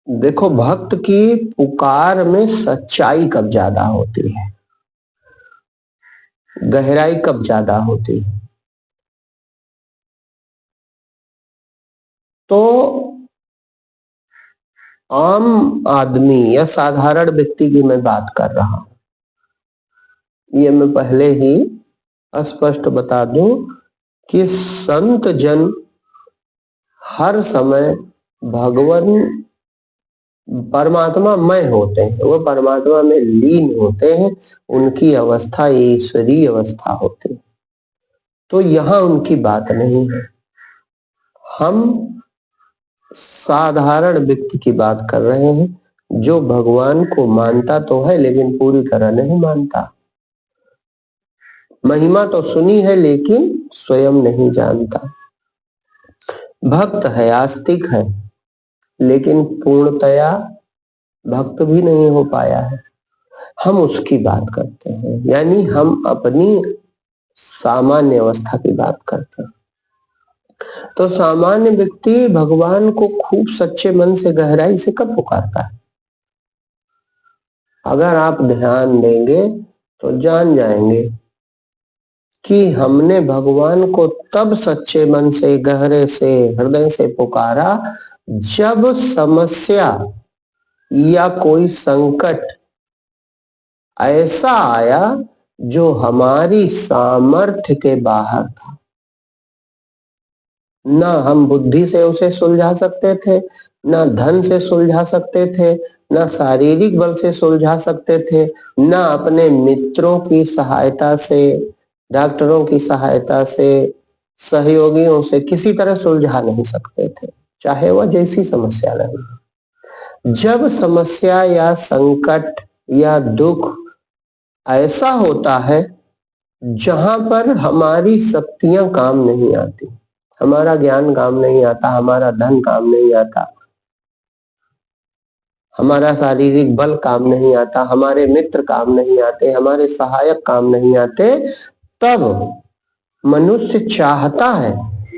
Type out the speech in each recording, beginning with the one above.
देखो, भक्त की पुकार में सच्चाई कब ज्यादा होती है, गहराई कब ज्यादा होती है? तो आम आदमी या साधारण व्यक्ति की मैं बात कर रहा हूं, ये मैं पहले ही स्पष्ट बता दूं कि संत जन हर समय भगवान परमात्मा मय होते हैं, वो परमात्मा में लीन होते हैं, उनकी अवस्था ईश्वरीय अवस्था होती है। तो यहां उनकी बात नहीं है, हम साधारण व्यक्ति की बात कर रहे हैं जो भगवान को मानता तो है लेकिन पूरी तरह नहीं मानता, महिमा तो सुनी है लेकिन स्वयं नहीं जानता, भक्त है, आस्तिक है, लेकिन पूर्णतया भक्त भी नहीं हो पाया है। हम उसकी बात करते हैं, यानी हम अपनी सामान्य अवस्था की बात करते हैं। तो सामान्य व्यक्ति भगवान को खूब सच्चे मन से गहराई से कब पुकारता है? अगर आप ध्यान देंगे तो जान जाएंगे कि हमने भगवान को तब सच्चे मन से, गहरे से, हृदय से पुकारा जब समस्या या कोई संकट ऐसा आया जो हमारी सामर्थ्य के बाहर था। ना हम बुद्धि से उसे सुलझा सकते थे, ना धन से सुलझा सकते थे, ना शारीरिक बल से सुलझा सकते थे, ना अपने मित्रों की सहायता से, डॉक्टरों की सहायता से, सहयोगियों से किसी तरह सुलझा नहीं सकते थे, चाहे वह जैसी समस्या रही। जब समस्या या संकट या दुख ऐसा होता है जहां पर हमारी शक्तियां काम नहीं आती, हमारा ज्ञान काम नहीं आता, हमारा धन काम नहीं आता, हमारा शारीरिक बल काम नहीं आता, हमारे मित्र काम नहीं आते, हमारे सहायक काम नहीं आते, तब मनुष्य चाहता है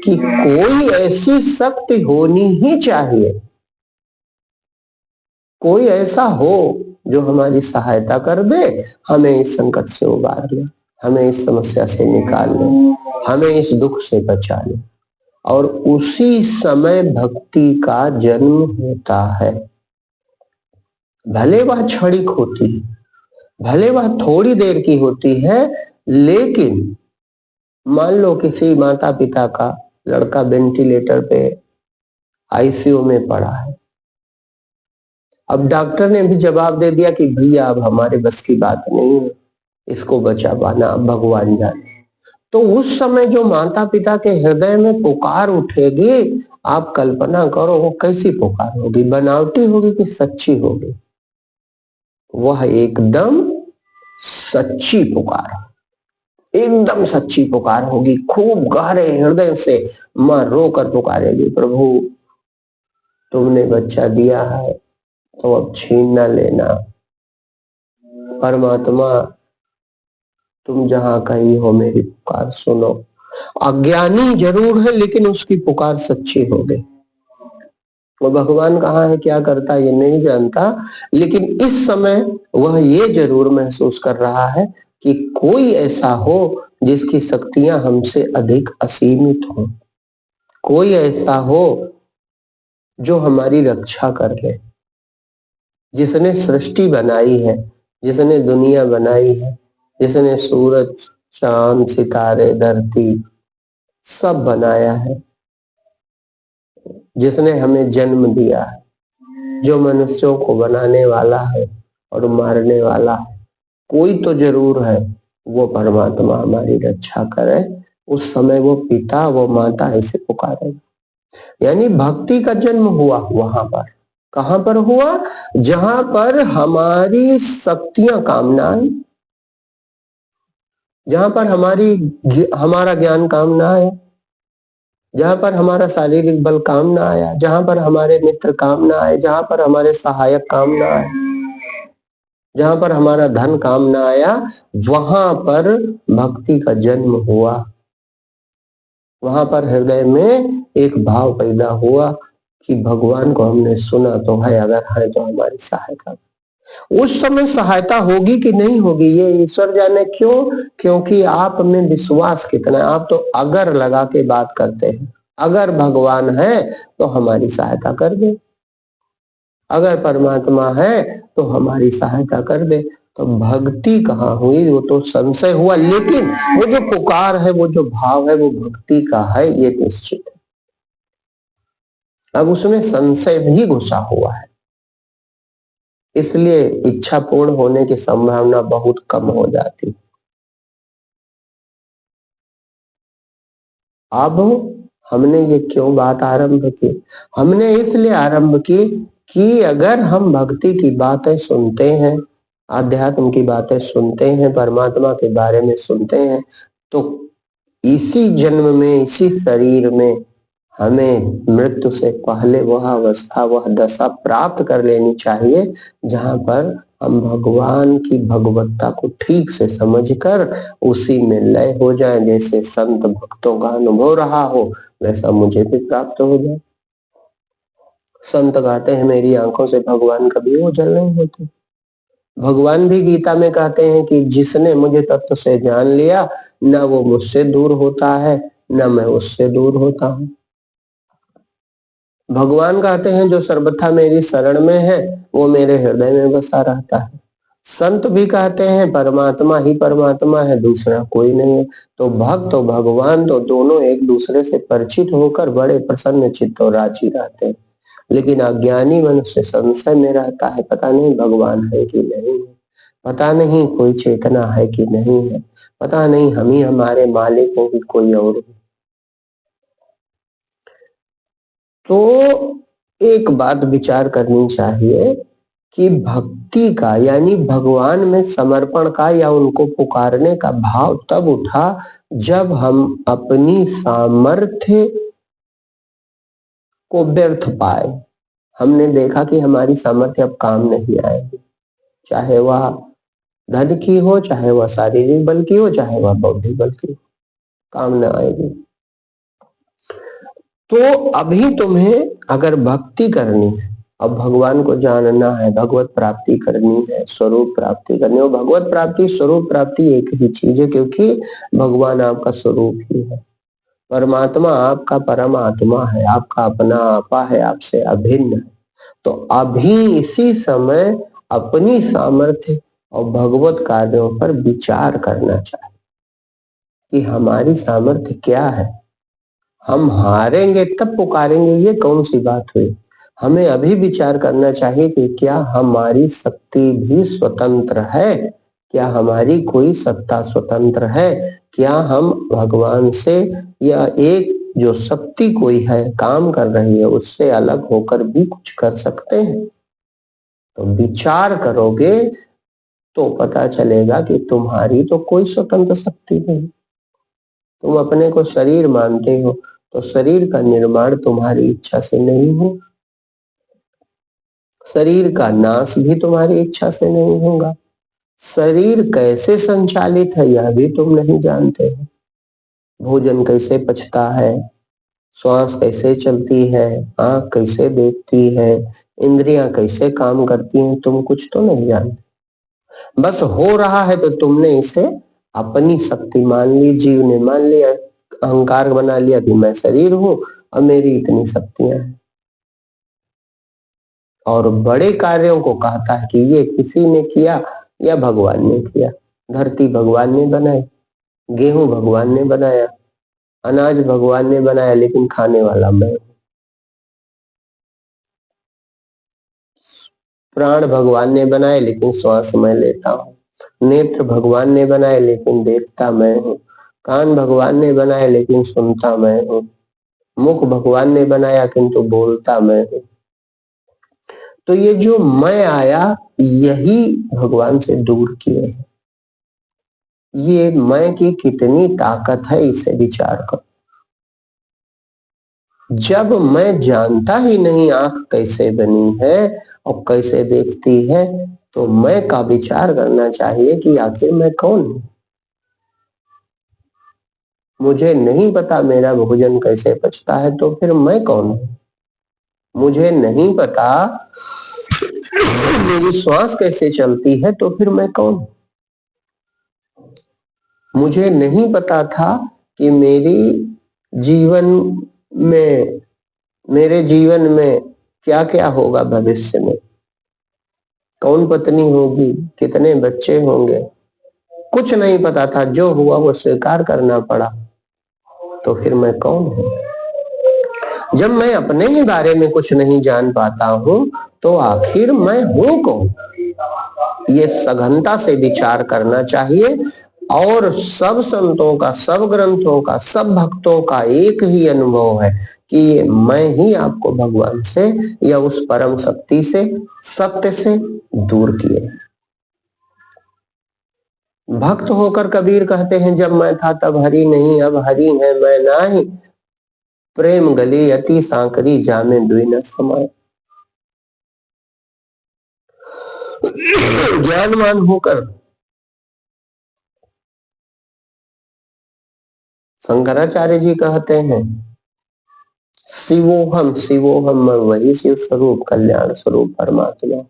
कि कोई ऐसी शक्ति होनी ही चाहिए, कोई ऐसा हो जो हमारी सहायता कर दे, हमें इस संकट से उबार ले, हमें इस समस्या से निकाल ले, हमें इस दुख से बचा ले। और उसी समय भक्ति का जन्म होता है। भले वह क्षणिक होती है, भले वह थोड़ी देर की होती है, लेकिन मान लो किसी माता पिता का लड़का वेंटिलेटर पे आईसीयू में पड़ा है, अब डॉक्टर ने भी जवाब दे दिया कि भैया अब हमारे बस की बात नहीं है, इसको बचा पाना अब भगवान जाने। तो उस समय जो माता पिता के हृदय में पुकार उठेगी, आप कल्पना करो वो कैसी पुकार होगी, बनावटी होगी कि सच्ची होगी? वह एकदम सच्ची पुकार, एकदम सच्ची पुकार होगी, खूब गहरे हृदय से मां रोकर पुकारेगी, प्रभु तुमने बच्चा दिया है तो अब छीन ना लेना, परमात्मा तुम जहां कहीं हो मेरी पुकार सुनो। अज्ञानी जरूर है लेकिन उसकी पुकार सच्ची हो गई। वो भगवान कहाँ है, क्या करता है, ये नहीं जानता, लेकिन इस समय वह ये जरूर महसूस कर रहा है कि कोई ऐसा हो जिसकी शक्तियां हमसे अधिक असीमित हो, कोई ऐसा हो जो हमारी रक्षा कर ले, जिसने सृष्टि बनाई है, जिसने दुनिया बनाई है, जिसने सूरज, चांद, सितारे, धरती सब बनाया है, जिसने हमें जन्म दिया है, जो मनुष्यों को बनाने वाला है और मारने वाला है, कोई तो जरूर है, वो परमात्मा हमारी रक्षा करे। उस समय वो पिता, वो माता ऐसे पुकारे। यानी भक्ति का जन्म हुआ वहां पर, कहां पर हुआ? जहां पर हमारी शक्तियां काम ना आई, जहां पर हमारा ज्ञान काम ना आया, जहां पर हमारा शारीरिक बल काम ना आया, जहां पर हमारे मित्र काम ना आए, जहां पर हमारे सहायक काम ना आए, जहां पर हमारा धन काम ना आया, वहां पर भक्ति का जन्म हुआ। वहां पर हृदय में एक भाव पैदा हुआ कि भगवान को हमने सुना तो है, अगर है तो हमारी सहायता। उस समय सहायता होगी कि नहीं होगी ये ईश्वर जाने। क्यों? क्योंकि आप में विश्वास कितना है। आप तो अगर लगा के बात करते हैं। अगर भगवान है तो हमारी सहायता कर दे, अगर परमात्मा है तो हमारी सहायता कर दे। तो भक्ति कहाँ हुई? वो तो संशय हुआ, लेकिन वो जो पुकार है, वो जो भाव है, वो भक्ति का है, ये निश्चित है। अब उसमें संशय भी घुसा हुआ है, इसलिए इच्छा पूर्ण होने की संभावना बहुत कम हो जाती। अब हमने ये क्यों बात आरंभ की? हमने इसलिए आरंभ की कि अगर हम भक्ति की बातें सुनते हैं, आध्यात्म की बातें सुनते हैं, परमात्मा के बारे में सुनते हैं, तो इसी जन्म में, इसी शरीर में हमें मृत्यु से पहले वह अवस्था, वह दशा प्राप्त कर लेनी चाहिए जहां पर हम भगवान की भगवत्ता को ठीक से समझकर उसी में लय हो जाए। जैसे संत भक्तों का अनुभव रहा हो, वैसा मुझे भी प्राप्त हो जाए। संत कहते हैं मेरी आंखों से भगवान कभी ओझल नहीं होते। भगवान भी गीता में कहते हैं कि जिसने मुझे तत्व से जान लिया, न वो मुझसे दूर होता है, न मैं उससे दूर होता हूँ। भगवान कहते हैं जो सर्वथा मेरी शरण में है, वो मेरे हृदय में बसा रहता है। संत भी कहते हैं परमात्मा ही परमात्मा है, दूसरा कोई नहीं है। तो भक्त और भगवान तो दोनों एक दूसरे से परिचित होकर बड़े प्रसन्न चित्त और राजी रहते हैं। लेकिन अज्ञानी मनुष्य संशय में रहता है, पता नहीं भगवान है कि नहीं है, पता नहीं कोई चेतना है कि नहीं है, पता नहीं हम ही हमारे मालिक हैं कि कोई और है। तो एक बात विचार करनी चाहिए कि भक्ति का यानी भगवान में समर्पण का या उनको पुकारने का भाव तब उठा जब हम अपनी सामर्थ्य को व्यर्थ पाए। हमने देखा कि हमारी सामर्थ्य अब काम नहीं आएगी, चाहे वह धन की हो, चाहे वह शारीरिक बल की हो, चाहे वह बौद्धिक बल की हो, काम न आएगी। तो अभी तुम्हें अगर भक्ति करनी है, अब भगवान को जानना है, भगवत प्राप्ति करनी है, स्वरूप प्राप्ति करनी है। भगवत प्राप्ति स्वरूप प्राप्ति एक ही चीज है, क्योंकि भगवान आपका स्वरूप ही है। परमात्मा आपका परमात्मा है, आपका अपना आपा है, आपसे अभिन्न है। तो अभी इसी समय अपनी सामर्थ्य और भगवत कार्यों पर विचार करना चाहिए कि हमारी सामर्थ्य क्या है। हम हारेंगे तब पुकारेंगे, ये कौन सी बात हुई? हमें अभी विचार करना चाहिए कि क्या हमारी शक्ति भी स्वतंत्र है, क्या हमारी कोई सत्ता स्वतंत्र है, क्या हम भगवान से या एक जो शक्ति कोई है काम कर रही है उससे अलग होकर भी कुछ कर सकते हैं? तो विचार करोगे तो पता चलेगा कि तुम्हारी तो कोई स्वतंत्र शक्ति नहीं। तुम अपने को शरीर मानते हो, तो शरीर का निर्माण तुम्हारी इच्छा से नहीं हो, शरीर का नाश भी तुम्हारी इच्छा से नहीं होगा। शरीर कैसे संचालित है यह भी तुम नहीं जानते हो। भोजन कैसे पचता है, श्वास कैसे चलती है, आंख कैसे देखती है, इंद्रियां कैसे काम करती हैं, तुम कुछ तो नहीं जानते। बस हो रहा है तो तुमने इसे अपनी शक्ति मान ली, जीव ने मान लिया, अहंकार बना लिया कि मैं शरीर हूं और मेरी इतनी शक्तियां हैं। और बड़े कार्यों को कहता है कि ये किसी ने किया या भगवान ने किया। धरती भगवान ने बनाई, गेहूं भगवान ने बनाया, अनाज भगवान ने बनाया, लेकिन खाने वाला मैं। प्राण भगवान ने बनाए, लेकिन श्वास मैं लेता हूँ। नेत्र भगवान ने बनाए, लेकिन देखता मैं हूँ। कान भगवान ने बनाए, लेकिन सुनता मैं हूँ। मुख भगवान ने बनाया, किंतु बोलता मैं हूँ। तो ये जो मैं आया, यही भगवान से दूर किए है। ये मैं की कितनी ताकत है, इसे विचार करो। जब मैं जानता ही नहीं आंख कैसे बनी है और कैसे देखती है, तो मैं का विचार करना चाहिए कि आखिर मैं कौन हूं। मुझे नहीं पता मेरा भोजन कैसे पचता है, तो फिर मैं कौन हूं? मुझे नहीं पता मेरी श्वास कैसे चलती है, तो फिर मैं कौन? मुझे नहीं पता था कि जीवन में मेरे जीवन में क्या क्या होगा भविष्य में, कौन पत्नी होगी, कितने बच्चे होंगे, कुछ नहीं पता था। जो हुआ वो स्वीकार करना पड़ा। तो फिर मैं कौन हूं? जब मैं अपने ही बारे में कुछ नहीं जान पाता हूं, तो आखिर मैं हूं कौन? ये सघनता से विचार करना चाहिए। और सब संतों का, सब ग्रंथों का, सब भक्तों का एक ही अनुभव है कि ये मैं ही आपको भगवान से या उस परम शक्ति से, सत्य से दूर किए। भक्त होकर कबीर कहते हैं, जब मैं था तब हरि नहीं, अब हरि है मैं नाही, प्रेम गली अति सांकरी, जामे दुई न समाए। ज्ञानवान होकर शंकराचार्य जी कहते हैं, शिवोहम शिवोहम, मैं वही शिव स्वरूप, कल्याण स्वरूप परमात्मा।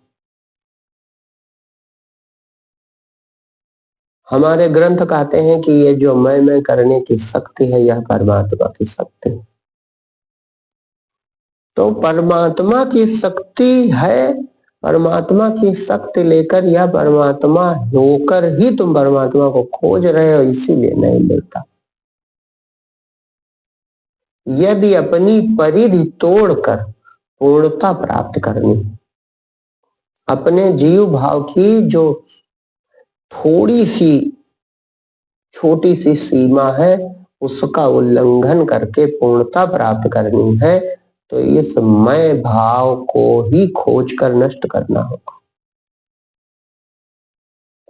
हमारे ग्रंथ कहते हैं कि ये जो मैं करने की शक्ति है, यह परमात्मा की शक्ति है। तो परमात्मा की शक्ति है, परमात्मा की शक्ति लेकर या परमात्मा होकर ही तुम परमात्मा को खोज रहे हो, इसीलिए नहीं मिलता। यदि अपनी परिधि तोड़कर पूर्णता प्राप्त करनी है, अपने जीव भाव की जो थोड़ी सी छोटी सी सीमा है, उसका उल्लंघन करके पूर्णता प्राप्त करनी है, तो इस मैं भाव को ही खोज कर नष्ट करना होगा।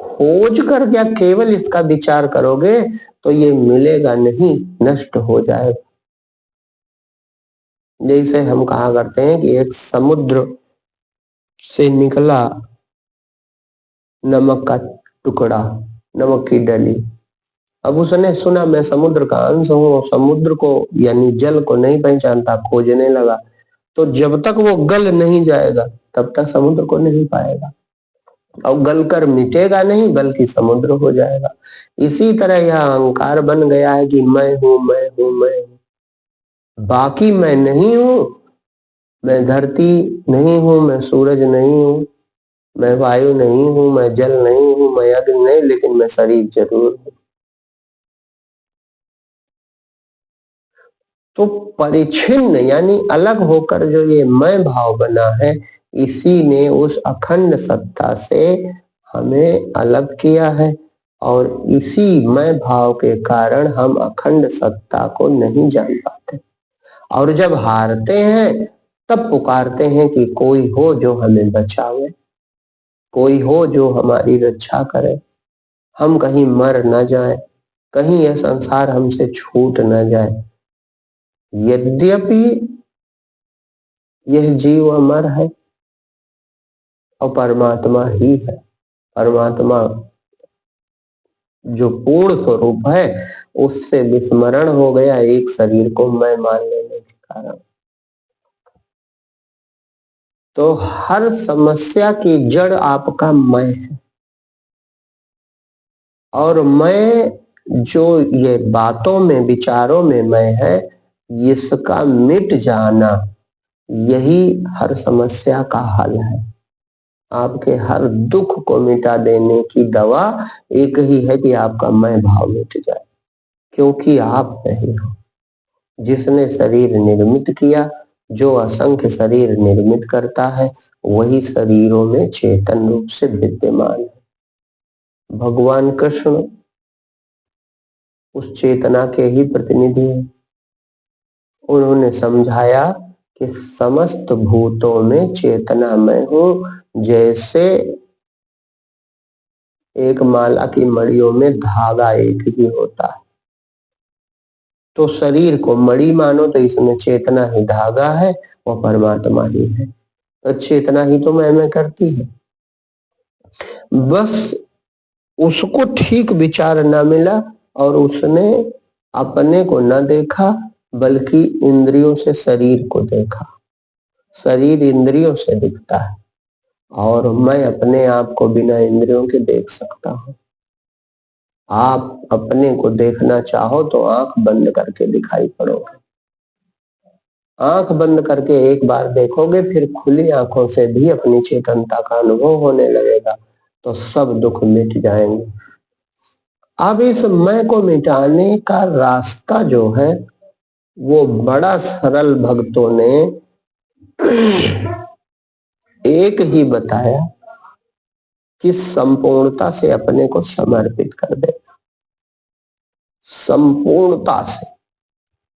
खोज कर क्या केवल इसका विचार करोगे तो ये मिलेगा नहीं, नष्ट हो जाएगा। जैसे हम कहा करते हैं कि एक समुद्र से निकला नमक का टुकड़ा, नमक की डली। अब उसने सुना मैं समुद्र का अंश हूं, समुद्र को यानी जल को नहीं पहचानता, खोजने लगा। तो जब तक वो गल नहीं जाएगा तब तक समुद्र को नहीं पाएगा, और गलकर मिटेगा नहीं बल्कि समुद्र हो जाएगा। इसी तरह यह अहंकार बन गया है कि मैं हूं, मैं हूं, मैं हूं। बाकी मैं नहीं हूं। मैं धरती नहीं हूं, मैं सूरज नहीं हूं, मैं वायु नहीं हूं, मैं जल नहीं हूं, मैं अग्नि नहीं, लेकिन मैं शरीर जरूर हूं। तो परिच्छिन्न यानी अलग होकर जो ये मैं भाव बना है, इसी ने उस अखंड सत्ता से हमें अलग किया है। और इसी मैं भाव के कारण हम अखंड सत्ता को नहीं जान पाते, और जब हारते हैं तब पुकारते हैं कि कोई हो जो हमें बचावे, कोई हो जो हमारी रक्षा करे, हम कहीं मर न जाए, कहीं यह संसार हमसे छूट न जाए। यद्यपि यह जीव अमर है और परमात्मा ही है। परमात्मा जो पूर्ण स्वरूप है उससे विस्मरण हो गया एक शरीर को मैं मान लेने के कारण। तो हर समस्या की जड़ आपका मैं है। और मैं जो ये बातों में, विचारों में मैं है, इसका मिट जाना यही हर समस्या का हल है। आपके हर दुख को मिटा देने की दवा एक ही है कि आपका मैं भाव मिट जाए, क्योंकि आप नहीं हो। जिसने शरीर निर्मित किया, जो असंख्य शरीर निर्मित करता है, वही शरीरों में चेतन रूप से विद्यमान है। भगवान कृष्ण उस चेतना के ही प्रतिनिधि हैं। उन्होंने समझाया कि समस्त भूतों में चेतना मैं हूं। जैसे एक माला की मड़ियों में धागा एक ही होता है, तो शरीर को मणि मानो तो इसमें चेतना ही धागा है, वो परमात्मा ही है। तो चेतना ही तो मैं करती है। बस उसको ठीक विचार न मिला और उसने अपने को न देखा बल्कि इंद्रियों से शरीर को देखा। शरीर इंद्रियों से दिखता है और मैं अपने आप को बिना इंद्रियों के देख सकता हूँ। आप अपने को देखना चाहो तो आंख बंद करके दिखाई पड़ोगे। आंख बंद करके एक बार देखोगे, फिर खुली आंखों से भी अपनी चेतनता का अनुभव होने लगेगा, तो सब दुख मिट जाएंगे। अब इस मैं को मिटाने का रास्ता जो है वो बड़ा सरल भक्तों ने एक ही बताया कि संपूर्णता से अपने को समर्पित कर देना। संपूर्णता से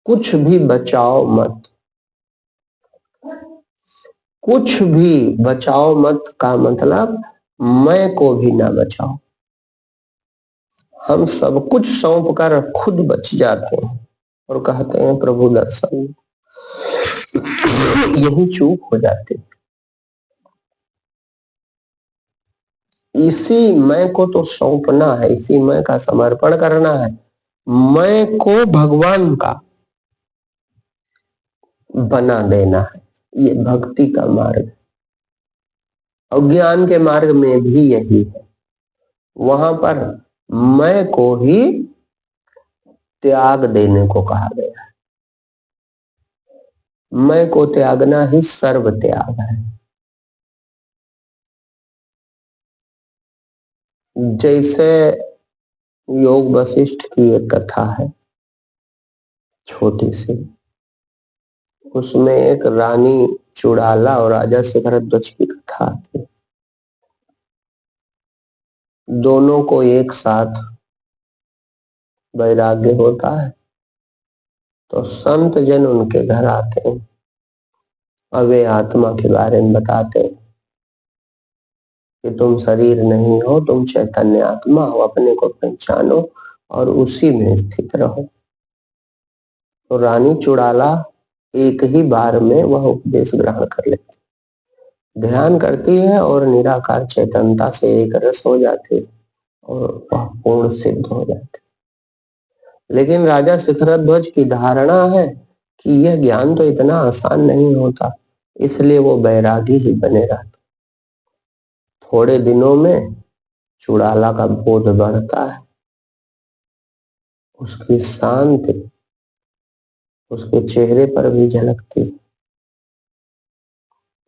कुछ भी बचाओ मत, कुछ भी बचाओ मत का मतलब मैं को भी ना बचाओ। हम सब कुछ सौंप कर खुद बच जाते हैं और कहते हैं प्रभु दर्शन। यही चूक हो जाती है। इसी मैं को तो सौंपना है, इसी मैं का समर्पण करना है। मैं को भगवान का बना देना है। ये भक्ति का मार्ग है। और ज्ञान के मार्ग में भी यही है। वहां पर मैं को ही त्याग देने को कहा गया है। मैं को त्यागना ही सर्व त्याग है। जैसे योग वशिष्ठ की एक कथा है छोटी सी, उसमें एक रानी चुड़ाला और राजा शिखरध्वज की कथा आती है। दोनों को एक साथ वैराग्य होता है, तो संत जन उनके घर आते हैं और वे आत्मा के बारे में बताते हैं कि तुम शरीर नहीं हो, तुम चैतन्य आत्मा हो, अपने को पहचानो और उसी में स्थित रहो। तो रानी चुड़ाला एक ही बार में वह उपदेश ग्रहण कर लेती, ध्यान करती है और निराकार चैतन्यता से एक रस हो जाती है और वह पूर्ण सिद्ध हो जाती है। लेकिन राजा शिखरध्वज की धारणा है कि यह ज्ञान तो इतना आसान नहीं होता, इसलिए वो बैरागी ही बने रहते। थोड़े दिनों में चुड़ाला का बोध बढ़ता है, उसकी शांति उसके चेहरे पर भी झलकती है।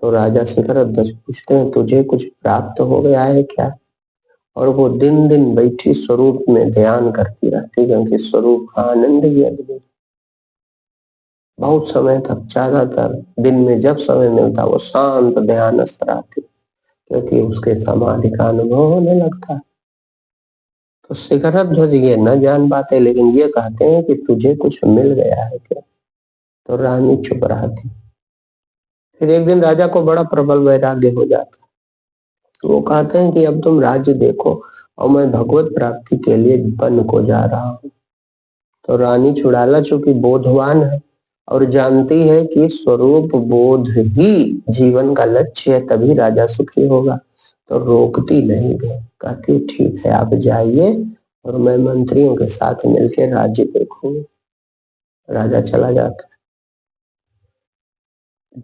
तो राजा शिखरध्वज पूछते हैं तुझे कुछ प्राप्त हो गया है क्या? और वो दिन दिन बैठी स्वरूप में ध्यान करती रहती, क्योंकि स्वरूप का आनंद ही अद्भुत। बहुत समय तक, ज्यादातर दिन में जब समय मिलता वो शांत ध्यानस्थ रहती, क्योंकि उसके समाधि का अनुभव होने लगता है। तो शिखरध्वज ये न जान पाते, लेकिन ये कहते हैं कि तुझे कुछ मिल गया है क्या? तो रानी चुप रहती। फिर एक दिन राजा को बड़ा प्रबल वैराग्य हो जाता, तो वो कहते हैं कि अब तुम राज्य देखो और मैं भगवत प्राप्ति के लिए वन को जा रहा हूँ। तो रानी चुड़ाला चूंकि बोधवान है और जानती है कि स्वरूप बोध ही जीवन का लक्ष्य है, तभी राजा सुखी होगा, तो रोकती नहीं गई। कहती ठीक है आप जाइए और मैं मंत्रियों के साथ मिलकर राज्य देखूंगी। राजा चला जाता,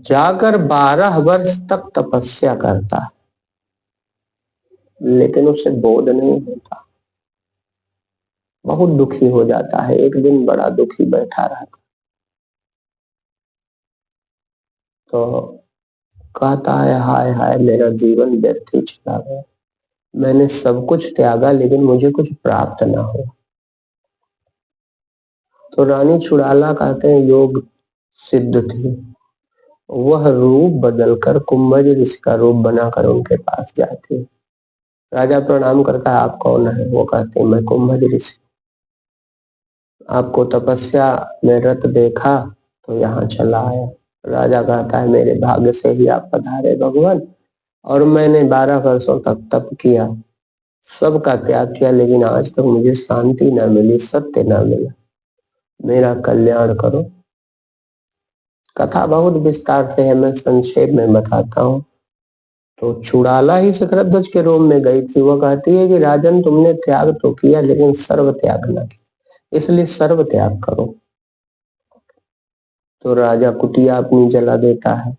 जाकर 12 वर्ष तक तपस्या करता है, लेकिन उसे बोध नहीं होता। बहुत दुखी हो जाता है। एक दिन बड़ा दुखी बैठा रहा, तो कहता है हाय हाय मेरा जीवन व्यर्थ ही चला गया। मैंने सब कुछ त्यागा लेकिन मुझे कुछ प्राप्त ना हो। तो रानी चुड़ाला कहते हैं योग सिद्ध थी, वह रूप बदलकर कुंभज ऋषि का रूप बनाकर उनके पास जाती है। राजा प्रणाम करता है, आप कौन है? वो कहते हैं मैं कुंभज ऋषि, आपको तपस्या में रत देखा तो यहाँ चला आया। राजा कहता है मेरे भाग्य से ही आप पधारे भगवान, और मैंने 12 वर्षों तक तप किया, सबका त्याग किया, लेकिन आज तक मुझे शांति ना मिली, सत्य ना मिला, मेरा कल्याण करो। कथा बहुत विस्तार से है, मैं संक्षेप में बताता हूँ। तो चुड़ाला ही शिखरध्वज के रूप में गई थी। वो कहती है कि राजन तुमने त्याग तो किया लेकिन सर्व त्याग ना किया, इसलिए सर्व त्याग करो। तो राजा कुटिया अपनी जला देता है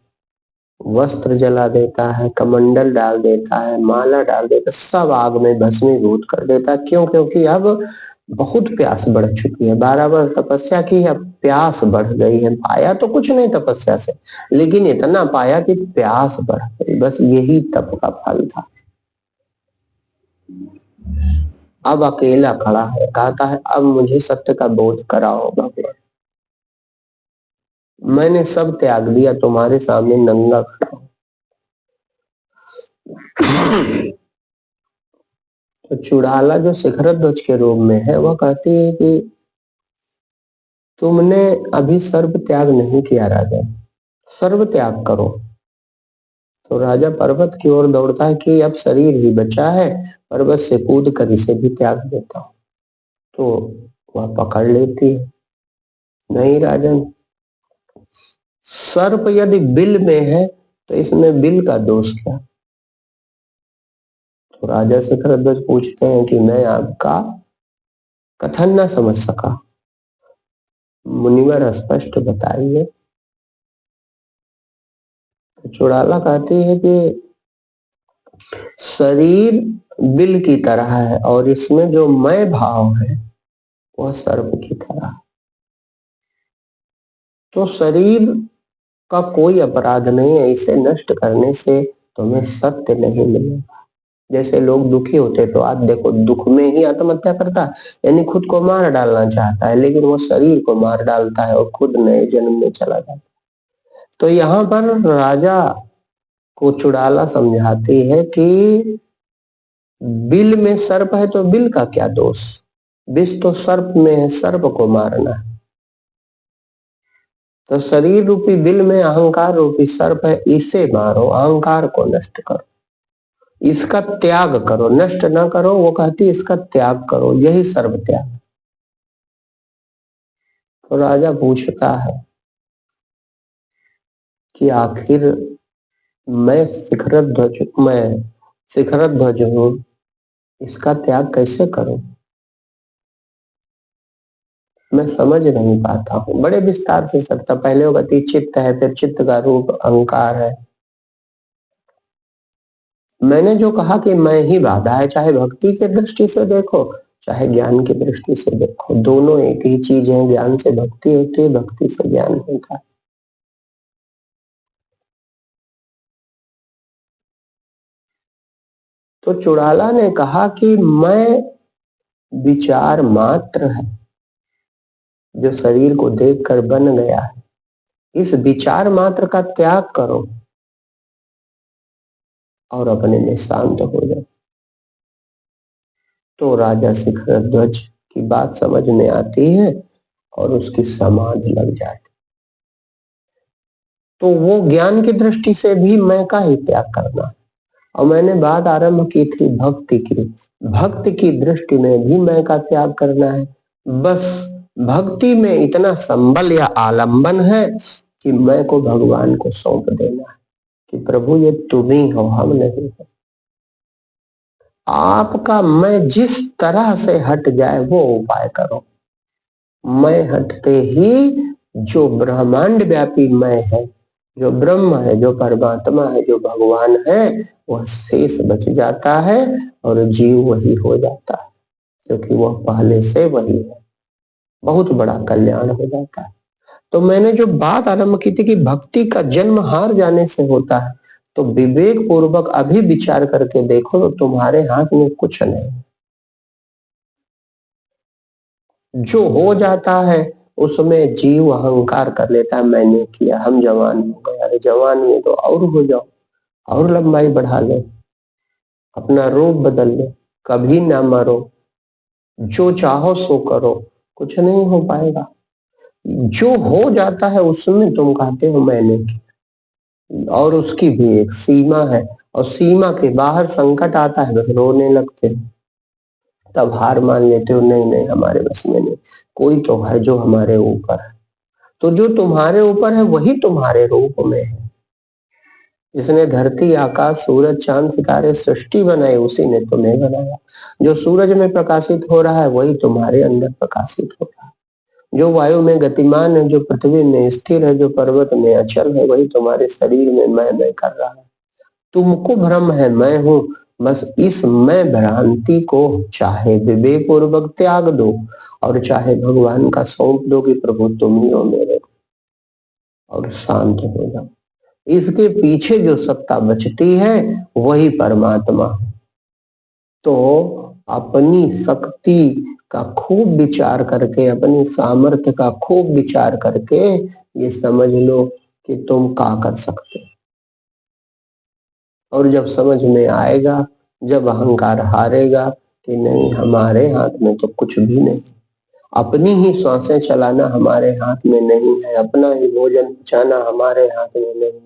वस्त्र जला देता है, कमंडल डाल देता है, माला डाल देता है, सब आग में भस्मीभूत कर देता है। क्यों? क्योंकि अब बहुत प्यास बढ़ चुकी है। 12 वर्ष तपस्या की, अब प्यास बढ़ गई है। पाया तो कुछ नहीं तपस्या से, लेकिन इतना पाया कि प्यास बढ़ गई। बस यही तप का फल था। अब अकेला खड़ा है, कहता है अब मुझे सत्य का बोध कराओ भगवान। मैंने सब त्याग दिया, तुम्हारे सामने नंगा खड़ा हूं। तो चुड़ाला जो शिखर ध्वज के रूप में है, वह कहती है कि तुमने अभी सर्व त्याग नहीं किया राजा, सर्व त्याग करो। तो राजा पर्वत की ओर दौड़ता है कि अब शरीर ही बचा है, पर्वत से कूद कर इसे भी त्याग देता हूं। तो वह पकड़ लेती है, नहीं राजन, सर्प यदि बिल में है तो इसमें बिल का दोष क्या? तो राजा शिखर ध्वज पूछते हैं कि मैं आपका कथन न समझ सका, मुनिवर स्पष्ट बताइए। तो चुड़ाला कहती है कि शरीर बिल की तरह है और इसमें जो मैं भाव है वह सर्प की तरह है। तो शरीर का कोई अपराध नहीं है, इसे नष्ट करने से तुम्हें सत्य नहीं मिलेगा। जैसे लोग दुखी होते तो आज देखो, दुख में ही आत्महत्या करता है, यानी खुद को मार डालना चाहता है, लेकिन वो शरीर को मार डालता है और खुद नए जन्म में चला जाता है। तो यहाँ पर राजा को चुड़ाला समझाती है कि बिल में सर्प है तो बिल का क्या दोष, विष तो सर्प में है, सर्प को मारना है। तो शरीर रूपी बिल में अहंकार रूपी सर्प है, इसे मारो, अहंकार को नष्ट करो, इसका त्याग करो, नष्ट ना करो। वो कहती है इसका त्याग करो, यही सर्व त्याग। तो राजा पूछता है कि आखिर मैं शिखर ध्वज हूं, इसका त्याग कैसे करूं? मैं समझ नहीं पाता हूं। बड़े विस्तार से सकता, पहले वो कहती चित्त है, फिर चित्त का रूप अहंकार है। मैंने जो कहा कि मैं ही बाधा है, चाहे भक्ति की दृष्टि से देखो चाहे ज्ञान की दृष्टि से देखो, दोनों एक ही चीज है। ज्ञान से भक्ति होती है, भक्ति से ज्ञान होता है। तो चुड़ाला ने कहा कि मैं विचार मात्र है जो शरीर को देखकर बन गया है, इस विचार मात्र का त्याग करो और अपने में शांत हो जाओ। तो राजा शिखर ध्वज की बात समझ में आती है और उसकी समाधि लग जाती। तो वो ज्ञान की दृष्टि से भी मैं का ही त्याग करना है। और मैंने बात आरंभ की थी भक्ति की, भक्ति की दृष्टि में भी मैं का त्याग करना है। बस भक्ति में इतना संबल या आलंबन है कि मैं को भगवान को सौंप देना है कि प्रभु ये तुम ही हो, हम नहीं है। आपका मैं जिस तरह से हट जाए वो उपाय करो। मैं हटते ही जो ब्रह्मांड व्यापी मैं है, जो ब्रह्म है, जो परमात्मा है, जो भगवान है, वह शेष बच जाता है और जीव वही हो जाता है, क्योंकि वह पहले से वही है। बहुत बड़ा कल्याण हो जाता है। तो मैंने जो बात आरंभ की थी कि भक्ति का जन्म हार जाने से होता है, तो विवेक पूर्वक अभी विचार करके देखो तो तुम्हारे हाथ में कुछ नहीं। जो हो जाता है उसमें जीव अहंकार कर लेता है, मैंने किया, हम जवान हो गए। अरे जवान में तो और हो जाओ, और लंबाई बढ़ा लो, अपना रूप बदल लो, कभी ना मरो, जो चाहो सो करो, कुछ नहीं हो पाएगा। जो हो जाता है उसमें तुम कहते हो मैंने किया, और उसकी भी एक सीमा है, और सीमा के बाहर संकट आता है, बस रोने लगते हैं, तब हार मान लेते हो, नहीं नहीं हमारे बस में नहीं, कोई तो है जो हमारे ऊपर है। तो जो तुम्हारे ऊपर है वही तुम्हारे रूप में है। जिसने धरती आकाश सूरज चांद सितारे सृष्टि बनाई उसी ने तुम्हें बनाया। जो सूरज में प्रकाशित हो रहा है वही तुम्हारे अंदर प्रकाशित हो रहा है। जो वायु में गतिमान है, जो पृथ्वी में स्थिर है, जो पर्वत में अचल है, वही तुम्हारे शरीर में मैं कर रहा है। तुमको भ्रम है मैं हूं, बस इस मैं भ्रांति को चाहे विवेक पूर्वक त्याग दो और चाहे भगवान का सौंप दो कि प्रभु तुम ही हो मेरे, और शांत हो जाओ। इसके पीछे जो सत्ता बचती है वही परमात्मा है। तो अपनी शक्ति का खूब विचार करके, अपनी सामर्थ्य का खूब विचार करके ये समझ लो कि तुम क्या कर सकते हो। और जब समझ में आएगा, जब अहंकार हारेगा कि नहीं हमारे हाथ में तो कुछ भी नहीं, अपनी ही सांसें चलाना हमारे हाथ में नहीं है, अपना ही भोजन पचाना हमारे हाथ में नहीं,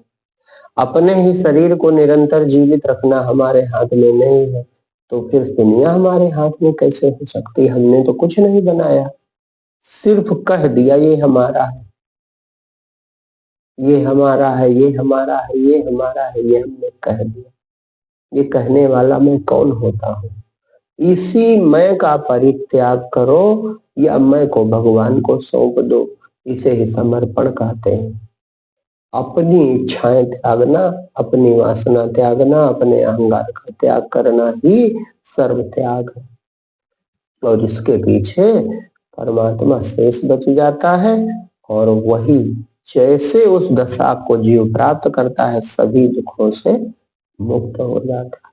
अपने ही शरीर को निरंतर जीवित रखना हमारे हाथ में नहीं है, तो फिर दुनिया हमारे हाथ में कैसे हो सकती। हमने तो कुछ नहीं बनाया, सिर्फ कह दिया ये हमारा है, ये हमारा है, ये हमारा है, ये हमारा है, ये हमने कह दिया। ये कहने वाला मैं कौन होता हूँ। इसी मैं का परित्याग करो या मैं को भगवान को सौंप दो, इसे ही समर्पण कहते हैं। अपनी इच्छाएं त्यागना, अपनी वासना त्यागना, अपने अहंकार का त्याग करना ही सर्व त्याग है। और इसके पीछे परमात्मा शेष बच जाता है, और वही जैसे उस दशा को जीव प्राप्त करता है सभी दुखों से मुक्त हो जाता है।